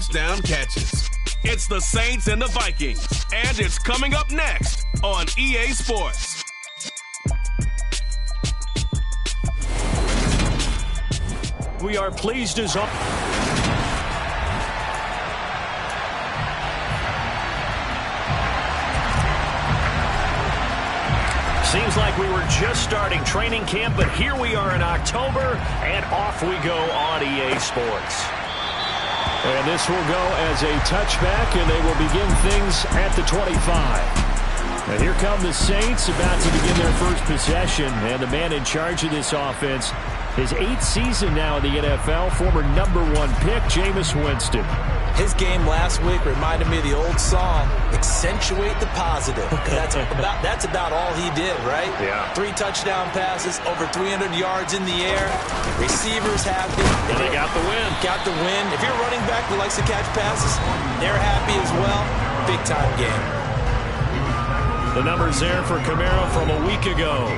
touchdown catches. It's the Saints and the Vikings, and it's coming up next on EA Sports. We are pleased as all. Seems like we were just starting training camp, but here we are in October, and off we go on EA Sports. And this will go as a touchback, and they will begin things at the 25. And here come the Saints about to begin their first possession, and the man in charge of this offense, his 8th season now in the NFL, former #1 pick, Jameis Winston. His game last week reminded me of the old song, accentuate the positive. That's about all he did, right? Yeah. 3 touchdown passes, over 300 yards in the air. Receivers happy. And they got the win. Got the win. If you're a running back that likes to catch passes, they're happy as well. Big-time game. The numbers there for Kamara from a week ago.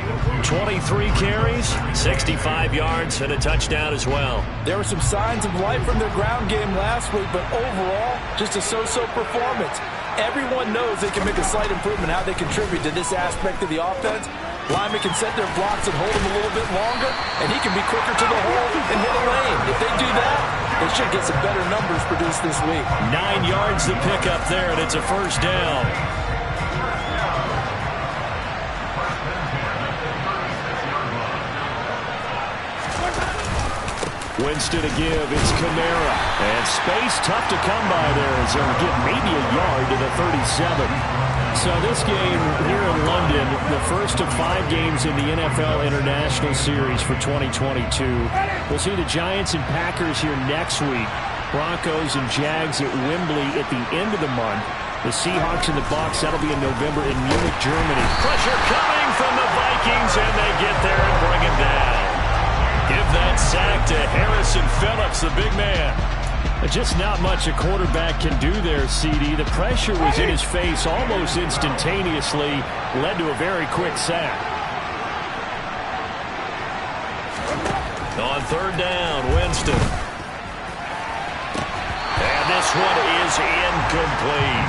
23 carries, 65 yards, and a touchdown as well. There were some signs of life from their ground game last week, but overall, just a so-so performance. Everyone knows they can make a slight improvement how they contribute to this aspect of the offense. Linemen can set their blocks and hold them a little bit longer, and he can be quicker to the hole and hit a lane. If they do that, they should get some better numbers produced this week. 9 yards to pick up there, and it's a first down. Winston to give, it's Kamara. And space tough to come by there as they'll get maybe a yard to the 37. So this game here in London, the first of 5 games in the NFL International Series for 2022. We'll see the Giants and Packers here next week. Broncos and Jags at Wembley at the end of the month. The Seahawks and the Bucs, that'll be in November in Munich, Germany. Pressure coming from the Vikings, and they get there and bring him down. Give that sack to Harrison Phillips, the big man. Just not much a quarterback can do there, CD. The pressure was in his face almost instantaneously, led to a very quick sack. On 3rd down, Winston. And this one is incomplete.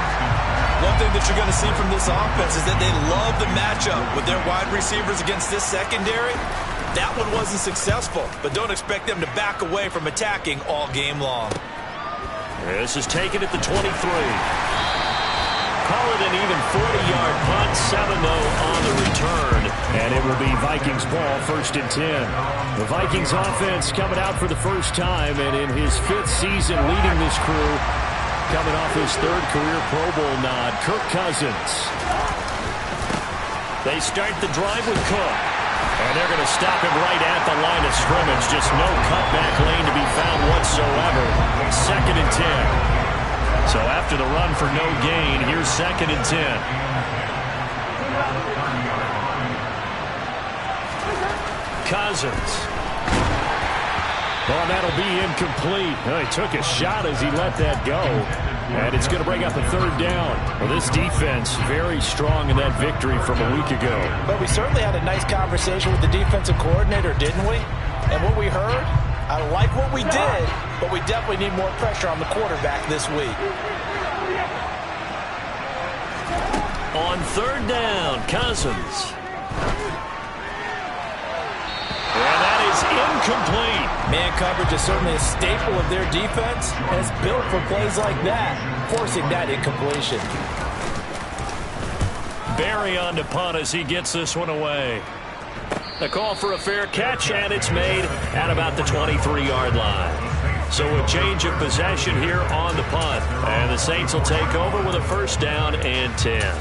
One thing that you're going to see from this offense is that they love the matchup with their wide receivers against this secondary. That one wasn't successful, but don't expect them to back away from attacking all game long. This is taken at the 23. Call it an even 40-yard punt, 7-0 on the return, and it will be Vikings ball, 1st and 10. The Vikings offense coming out for the first time, and in his 5th season leading this crew, coming off his 3rd career Pro Bowl nod, Kirk Cousins. They start the drive with Cook. And they're going to stop him right at the line of scrimmage. Just no cutback lane to be found whatsoever. 2nd and 10. So after the run for no gain, here's 2nd and 10. Cousins. Oh, that'll be incomplete. He took a shot as he let that go. And it's going to bring up a 3rd down. Well, this defense very strong in that victory from a week ago. But we certainly had a nice conversation with the defensive coordinator, didn't we? And what we heard, I like what we did, but we definitely need more pressure on the quarterback this week. On 3rd down, Cousins. And that is incomplete. Man coverage is certainly a staple of their defense, and it's built for plays like that, forcing that incompletion. Barry on to punt as he gets this one away. The call for a fair catch, and it's made at about the 23-yard line. So a change of possession here on the punt, and the Saints will take over with a 1st down and 10.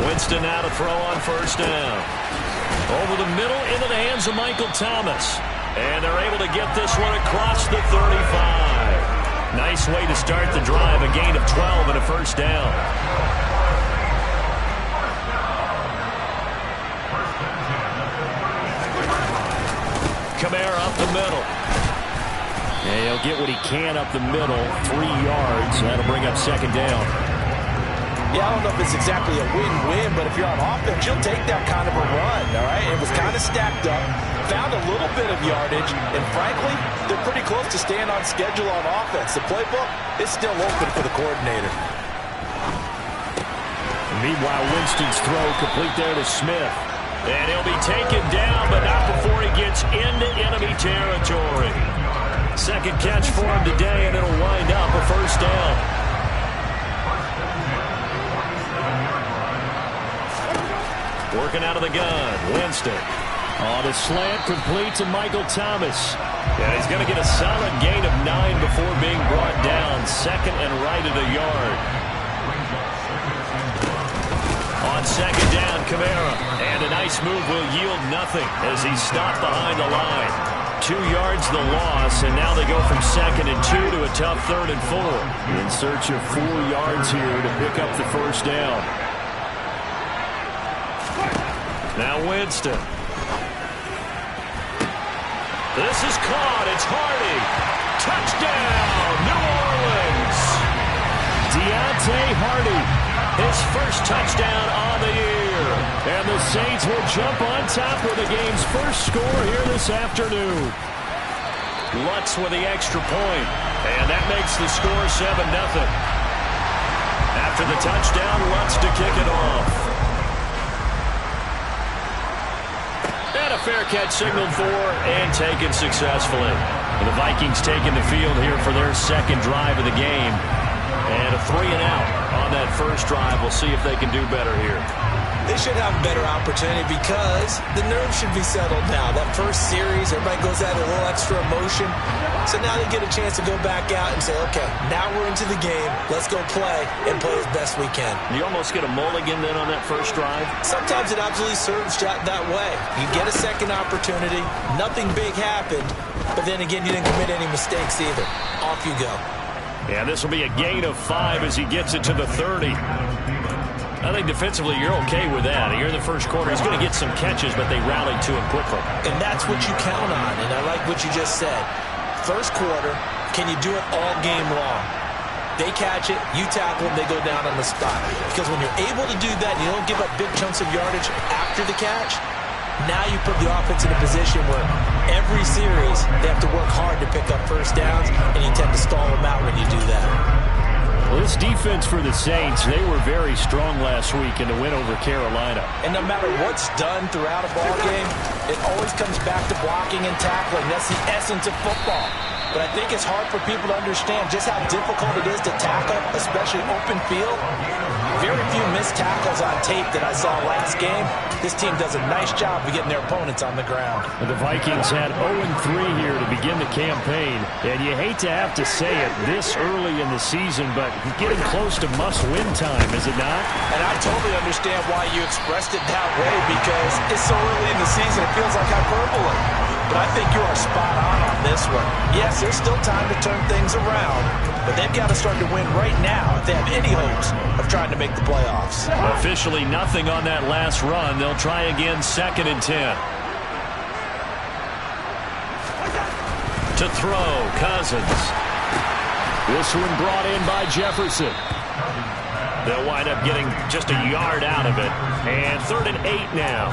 Winston now to throw on 1st down. Over the middle into the hands of Michael Thomas. And they're able to get this one across the 35. Nice way to start the drive. A gain of 12 and a 1st down. Kamara up the middle. And he'll get what he can up the middle. 3 yards. That'll bring up 2nd down. Yeah, I don't know if it's exactly a win-win, but if you're on offense, you'll take that kind of a run, all right? It was kind of stacked up, found a little bit of yardage, and frankly, they're pretty close to staying on schedule on offense. The playbook is still open for the coordinator. Meanwhile, Winston's throw complete there to Smith. And he'll be taken down, but not before he gets into enemy territory. Second catch for him today, and it'll wind up a first down. Working out of the gun, Winston. On a slant, complete to Michael Thomas. Yeah, he's going to get a solid gain of 9 before being brought down. Second and right at a yard. On second down, Kamara. And a nice move will yield nothing as he's stopped behind the line. 2 yards the loss, and now they go from 2nd and 2 to a tough 3rd and 4. In search of 4 yards here to pick up the first down. Now Winston. This is caught. It's Hardy. Touchdown, New Orleans. Deontay Hardy, his first touchdown on the year. And the Saints will jump on top with the game's first score here this afternoon. Lutz with the extra point. And that makes the score 7-0. After the touchdown, Lutz to kick it off. And a fair catch signaled for and taken successfully. And the Vikings taking the field here for their second drive of the game. And a 3-and-out on that first drive. We'll see if they can do better here. They should have a better opportunity because the nerves should be settled now. That first series, everybody goes out a little extra emotion. So now they get a chance to go back out and say, okay, now we're into the game. Let's go play and play as best we can. You almost get a mulligan then on that first drive? Sometimes it absolutely serves that way. You get a second opportunity. Nothing big happened. But then again, you didn't commit any mistakes either. Off you go. Yeah, this will be a gain of 5 as he gets it to the 30. I think defensively you're okay with that. Here in the first quarter, he's going to get some catches, but they rallied to him quickly. And that's what you count on, and I like what you just said. First quarter, can you do it all game long? They catch it, you tackle them, they go down on the spot. Because when you're able to do that, you don't give up big chunks of yardage after the catch, now you put the offense in a position where every series they have to work hard to pick up first downs, and you tend to stall them out when you do that. Well, this defense for the Saints, they were very strong last week in the win over Carolina. And no matter what's done throughout a ball game, it always comes back to blocking and tackling. That's the essence of football. But I think it's hard for people to understand just how difficult it is to tackle, especially open field. Very few missed tackles on tape that I saw last game. This team does a nice job of getting their opponents on the ground. The Vikings had 0-3 here to begin the campaign. And you hate to have to say it this early in the season, but getting close to must-win time, is it not? And I totally understand why you expressed it that way, because it's so early in the season, it feels like hyperbole. But I think you are spot on this one. Yes, there's still time to turn things around, but they've got to start to win right now if they have any hopes of trying to make the playoffs. Officially nothing on that last run. They'll try again 2nd and 10. To throw, Cousins. This one brought in by Jefferson. They'll wind up getting just a yard out of it. And 3rd and 8 now.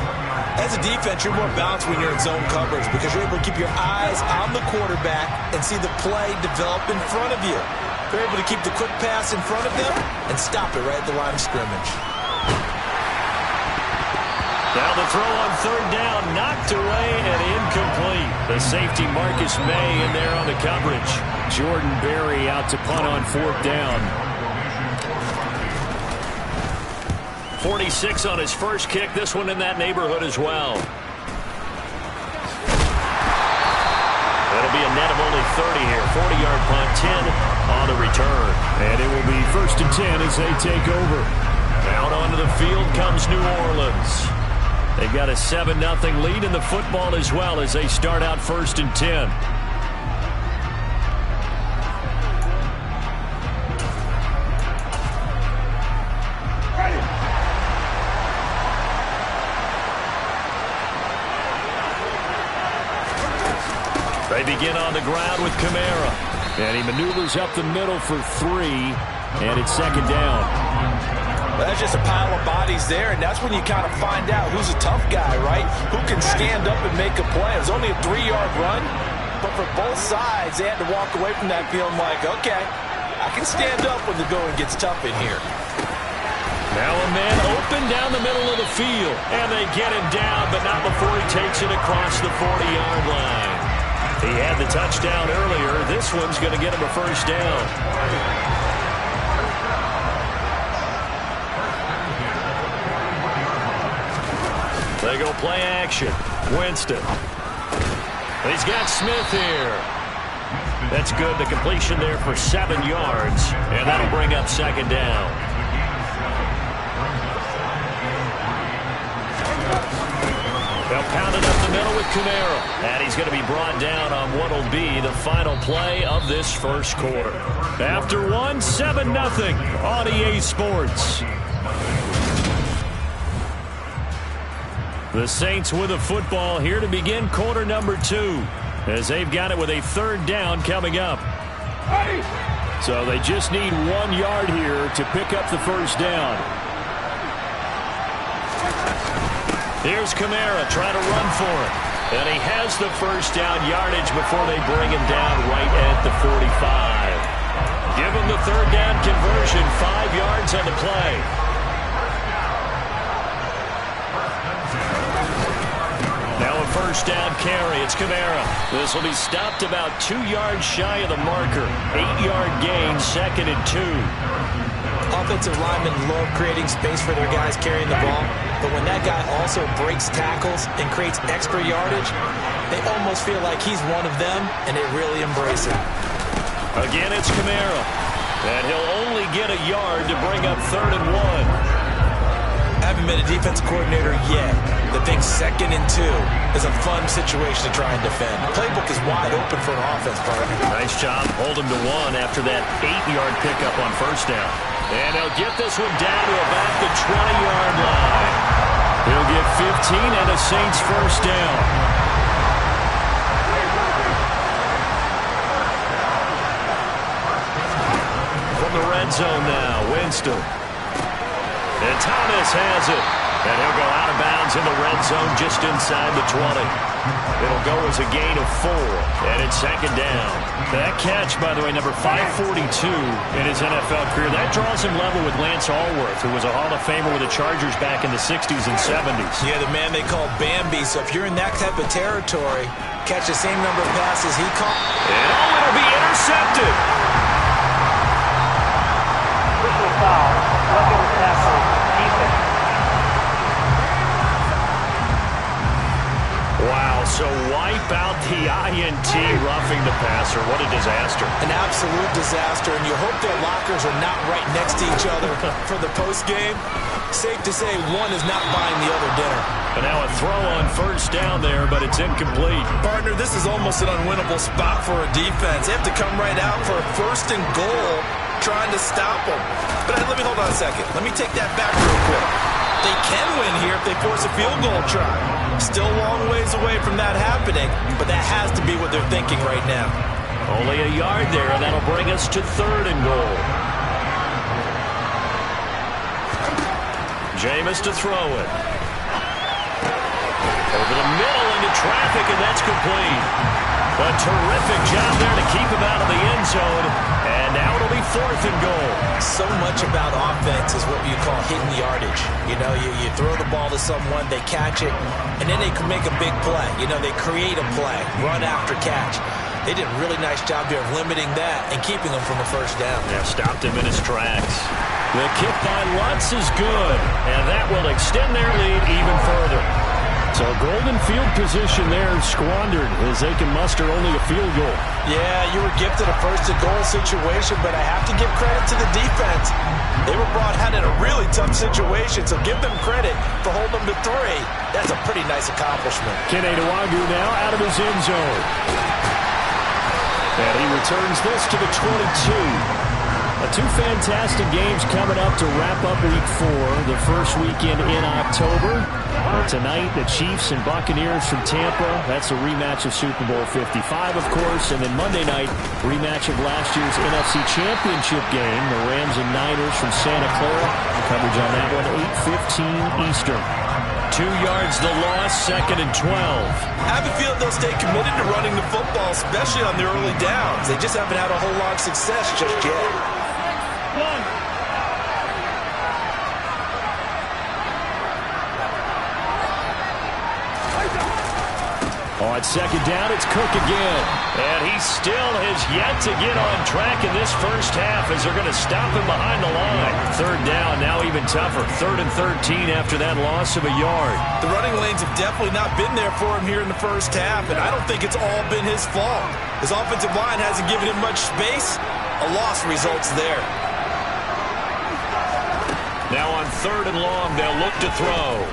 As a defense, you're more balanced when you're in zone coverage because you're able to keep your eyes on the quarterback and see the play develop in front of you. They're able to keep the quick pass in front of them and stop it right at the line of scrimmage. Now the throw on 3rd down, knocked away and incomplete. The safety Marcus May in there on the coverage. Jordan Berry out to punt on 4th down. 46 on his first kick. This one in that neighborhood as well. That'll be a net of only 30 here. 40-yard punt, 10 on the return. And it will be 1st and 10 as they take over. Out onto the field comes New Orleans. They've got a 7-0 lead in the football as well as they start out 1st and 10. They begin on the ground with Kamara. And he maneuvers up the middle for 3. And it's 2nd down. That's just a pile of bodies there, and that's when you kind of find out who's a tough guy, right? Who can stand up and make a play. It was only a 3-yard run, but for both sides, they had to walk away from that feeling like, okay, I can stand up when the going gets tough in here. Now a man open down the middle of the field, and they get him down, but not before he takes it across the 40-yard line. He had the touchdown earlier. This one's going to get him a first down. They go play action. Winston. He's got Smith here. That's good. The completion there for 7 yards, and that'll bring up second down. They'll pound it up the middle with Kamara. And he's going to be brought down on what will be the final play of this first quarter. After one, 7-0 on EA Sports. The Saints with a football here to begin quarter number 2, as they've got it with a third down coming up. So they just need 1 yard here to pick up the first down. Here's Kamara trying to run for it. And he has the first down yardage before they bring him down right at the 45. Give him the third down conversion, 5 yards on the play. Now a first down carry. It's Kamara. This will be stopped about 2 yards shy of the marker. 8-yard gain, 2nd and 2. Offensive linemen love creating space for their guys carrying the ball, but when that guy also breaks tackles and creates extra yardage, they almost feel like he's one of them, and they really embrace it. Again, it's Kamara, and he'll only get a yard to bring up 3rd and 1. I haven't been a defensive coordinator yet. The big 2nd and 2 is a fun situation to try and defend. The playbook is wide open for an offense partner. Nice job. Hold him to 1 after that 8-yard pickup on first down. And he'll get this one down to about the 20-yard line. He'll get 15 and a Saints first down. From the red zone now, Winston. And Thomas has it. And he'll go out of bounds in the red zone just inside the 20. It'll go as a gain of 4, and it's 2nd down. That catch, by the way, number 542 in his NFL career, that draws him level with Lance Allworth, who was a Hall of Famer with the Chargers back in the 60s and 70s. Yeah, the man they call Bambi. So if you're in that type of territory, catch the same number of passes he caught. And it'll be intercepted. Personal foul. Roughing the passer. Defense. Wow, so wipe out the INT, roughing the passer. What a disaster. An absolute disaster, and you hope their lockers are not right next to each other for the postgame. Safe to say one is not buying the other dinner. And now a throw on first down there, but it's incomplete. Partner, this is almost an unwinnable spot for a defense. They have to come right out for a 1st and goal trying to stop them. But let me hold on a second. Let me take that back real quick. They can win here if they force a field goal try. Still a long ways away from that happening, but that has to be what they're thinking right now. Only a yard there, and that'll bring us to 3rd and goal. Jameis to throw it. Over the middle into traffic, and that's complete. A terrific job there to keep him out of the end zone. And now it'll be 4th and goal. So much about offense is what you call hidden yardage. You know, you throw the ball to someone, they catch it, and then they can make a big play. You know, they create a play, run after catch. They did a really nice job there of limiting that and keeping him from a first down. Yeah, stopped him in his tracks. The kick by Lutz is good, and that will extend their lead even further. So golden field position there squandered as they can muster only a field goal. Yeah, you were gifted a 1st and goal situation, but I have to give credit to the defense. They were brought out in a really tough situation, so give them credit for holding them to 3. That's a pretty nice accomplishment. Kene Nwangwu now out of his end zone. And he returns this to the 22. Two fantastic games coming up to wrap up Week 4, the first weekend in October. Tonight, the Chiefs and Buccaneers from Tampa. That's a rematch of Super Bowl 55, of course. And then Monday night, rematch of last year's NFC Championship game, the Rams and Niners from Santa Clara. Coverage on that one, 8:15 Eastern. 2 yards the loss, 2nd and 12. I have a feeling they'll stay committed to running the football, especially on the early downs. They just haven't had a whole lot of success just yet. On 2nd down, it's Cook again. And he still has yet to get on track in this first half as they're going to stop him behind the line. 3rd down, now even tougher. 3rd and 13 after that loss of a yard. The running lanes have definitely not been there for him here in the first half, and I don't think it's all been his fault. His offensive line hasn't given him much space. A loss results there. Now on 3rd and long, they'll look to throw.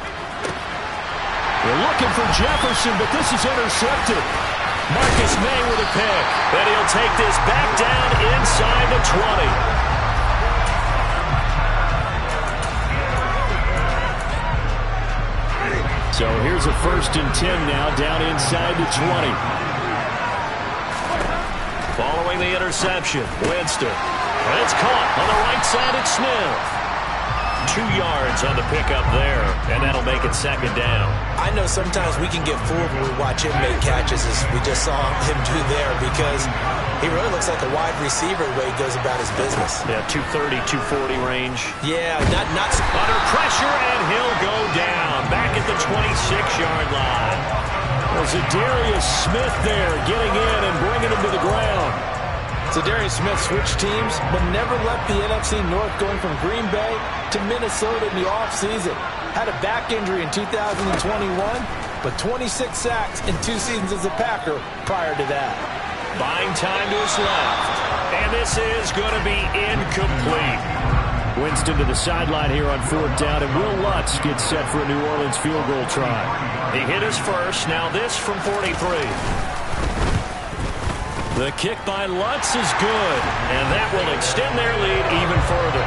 They're looking for Jefferson, but this is intercepted. Marcus May with a pick. And he'll take this back down inside the 20. So here's a 1st and 10 now, down inside the 20. Following the interception, Winston. And it's caught on the right side at Smith. 2 yards on the pickup there, and that'll make it 2nd down. I know sometimes we can get fooled when we watch him make catches, as we just saw him do there, because he really looks like a wide receiver the way he goes about his business. Yeah, 230, 240 range. Yeah, not under pressure, and he'll go down back at the 26-yard line. Well, Zadarius Smith there getting in and bringing him to the ground. Zadarius Smith switched teams, but never left the NFC North, going from Green Bay to Minnesota in the offseason. Had a back injury in 2021, but 26 sacks in 2 seasons as a Packer prior to that. Buying time to his left, and this is going to be incomplete. Winston to the sideline here on 4th down, and Will Lutz gets set for a New Orleans field goal try. He hit his first, now this from 43. The kick by Lutz is good, and that will extend their lead even further.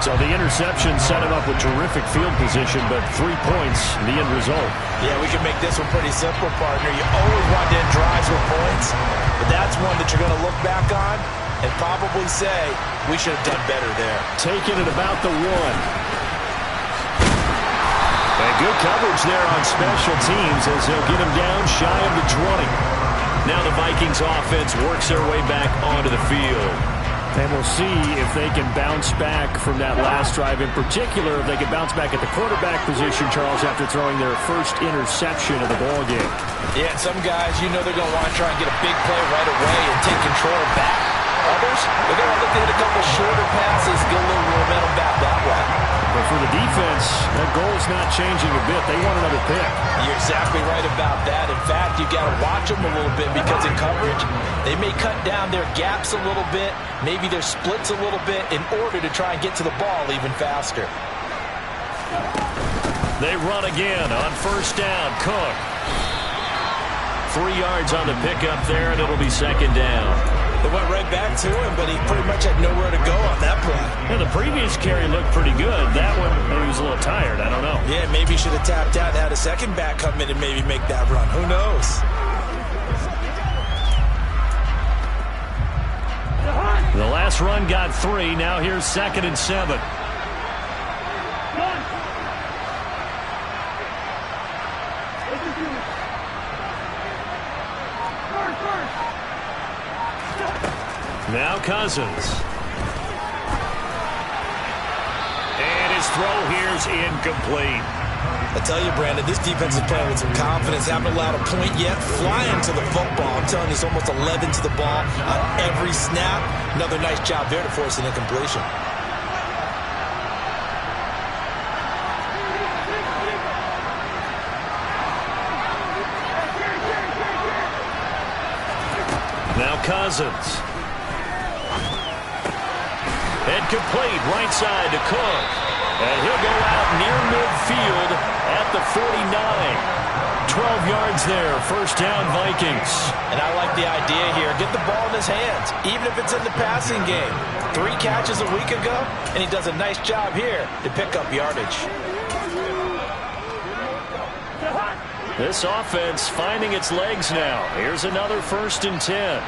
So the interception set him up with terrific field position, but 3 points, the end result. Yeah, we can make this one pretty simple, partner. You always want to end drives with points, but that's one that you're going to look back on and probably say, we should have done better there. Taking it about the 1. And good coverage there on special teams as they'll get him down shy of the 20. Now the Vikings offense works their way back onto the field. And we'll see if they can bounce back from that last drive. In particular, if they can bounce back at the quarterback position, Charles, after throwing their first interception of the ballgame. Yeah, and some guys, you know they're going to want to try and get a big play right away and take control back. Others, they're going to look to hit a couple shorter passes, get a little momentum back that way. But for the defense, that goal's not changing a bit. They want another pick. You're exactly right about that. In fact, you've got to watch them a little bit, because in coverage, they may cut down their gaps a little bit, maybe their splits a little bit, in order to try and get to the ball even faster. They run again on 1st down. Cook. 3 yards on the pickup there, and it'll be 2nd down. They went right back to him, but he pretty much had nowhere to go on that play. Yeah, the previous carry looked pretty good. That one, maybe he was a little tired. I don't know. Yeah, maybe he should have tapped out and had a second back come in and maybe make that run. Who knows? The last run got 3. Now here's 2nd and 7. Now Cousins. And his throw here's incomplete. I tell you, Brandon, this defense is playing with some confidence. Haven't allowed a point yet. Flying to the football. I'm telling you, it's almost 11 to the ball on every snap. Another nice job there to force an incompletion. Now Cousins. And complete right side to Cook. And he'll go out near midfield at the 49. 12 yards there. First down, Vikings. And I like the idea here. Get the ball in his hands, even if it's in the passing game. 3 catches a week ago, and he does a nice job here to pick up yardage. This offense finding its legs now. Here's another 1st and 10.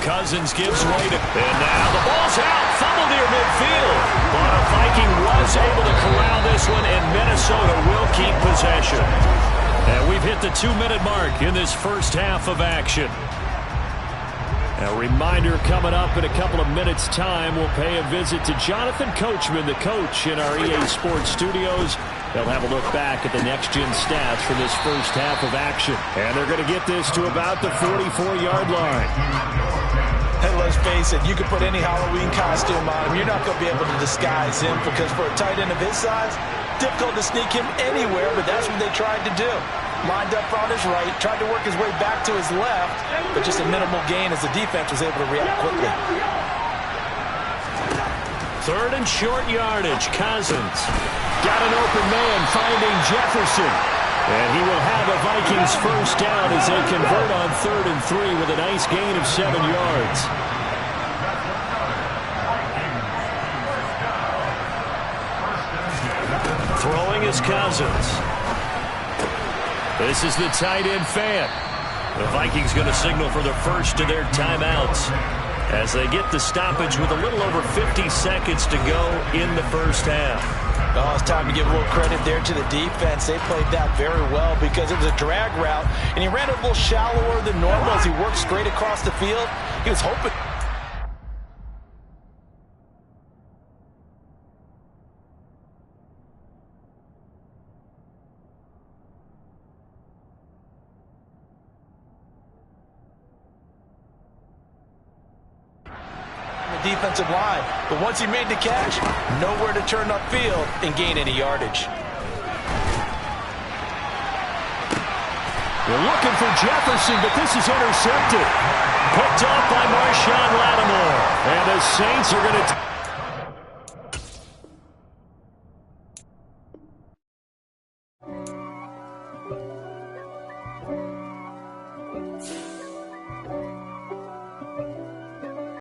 Cousins gives way to... And now the ball's out. Fumble near midfield. But a Viking was able to corral this one, and Minnesota will keep possession. And we've hit the 2-minute mark in this first half of action. A reminder coming up in a couple of minutes' time. We'll pay a visit to Jonathan Coachman, the coach in our EA Sports studios. They'll have a look back at the next-gen stats from this first half of action. And they're going to get this to about the 44-yard line. And let's face it, you can put any Halloween costume on him. You're not going to be able to disguise him because for a tight end of his size, difficult to sneak him anywhere, but that's what they tried to do. Lined up on his right, tried to work his way back to his left, but just a minimal gain as the defense was able to react quickly. 3rd and short yardage. Cousins got an open man finding Jefferson. And he will have a Vikings first down as they convert on 3rd and 3 with a nice gain of 7 yards. Throwing is Cousins. This is the tight end fan. The Vikings going to signal for the first of their timeouts as they get the stoppage with a little over 50 seconds to go in the first half. Oh, it's time to give a little credit there to the defense. They played that very well because it was a drag route, and he ran a little shallower than normal as he worked straight across the field. He was hoping. Defensive line, but once he made the catch, nowhere to turn upfield and gain any yardage. They're looking for Jefferson, but this is intercepted. Picked off by Marshawn Lattimore. And the Saints are going to...